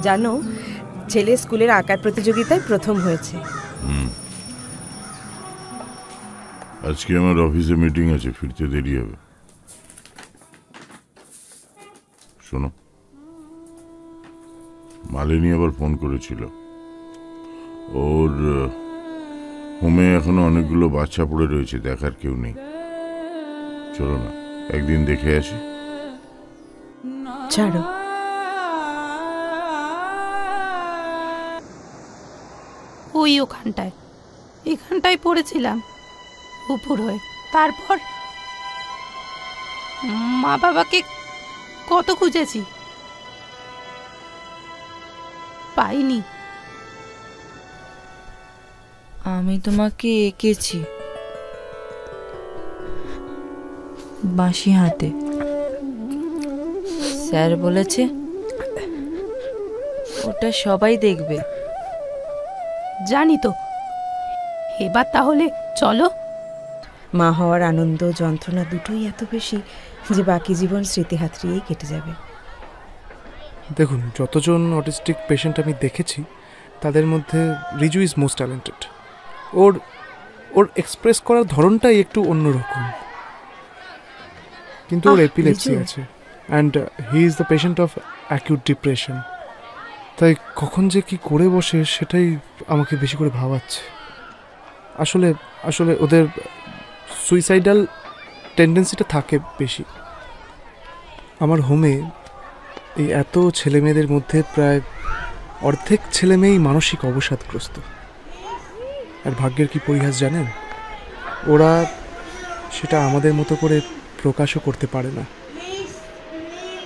জানো, ছেলে স্কুলের আঁকার প্রতিযোগিতায় প্রথম হয়েছে। আজকে আমার অফিসে মিটিং আছে, ফিরতে দেরি হবে। শোনো, মালিনী আবার ফোন করেছিল। ওর হোমে এখনো অনেকগুলো বাচ্চা পড়ে রয়েছে, দেখার কেউ নেই। চলো না, একদিন দেখে আসি। ছাড়ো, ওই এখানটায় পড়েছিলাম উপর হয়ে। তারপর মা বাবাকে কত খুঁজেছি, পাইনি। আমি তোমাকে এঁকেছি বাঁশি হাতে। স্যার বলেছে ওটা সবাই দেখবে। জানি তো। এবার তাহলে চলো। মা হওয়ার আনন্দ যন্ত্রণা দুটোই এত বেশি যে বাকি জীবন স্মৃতি হাতড়িয়েই কেটে যাবে। দেখুন, যতজন অটিস্টিক পেশেন্ট আমি দেখেছি তাদের মধ্যে Riju is most talented. Or express করার ধরনটাই একটু অন্যরকম, কিন্তু ওর এপিলেপসি আছে and he is the patient of acute depression. তাই কখন যে কি করে বসে সেটাই আমাকে বেশি করে ভাবাচ্ছে। আসলে ওদের সুইসাইডাল টেন্ডেন্সিটা থাকে বেশি। আমার হোমে এই এত ছেলেমেয়েদের মধ্যে প্রায় অর্ধেক ছেলেমেয়েই মানসিক অবসাদগ্রস্ত। আর ভাগ্যের কি পরিহাস জানেন, ওরা সেটা আমাদের মতো করে প্রকাশও করতে পারে না।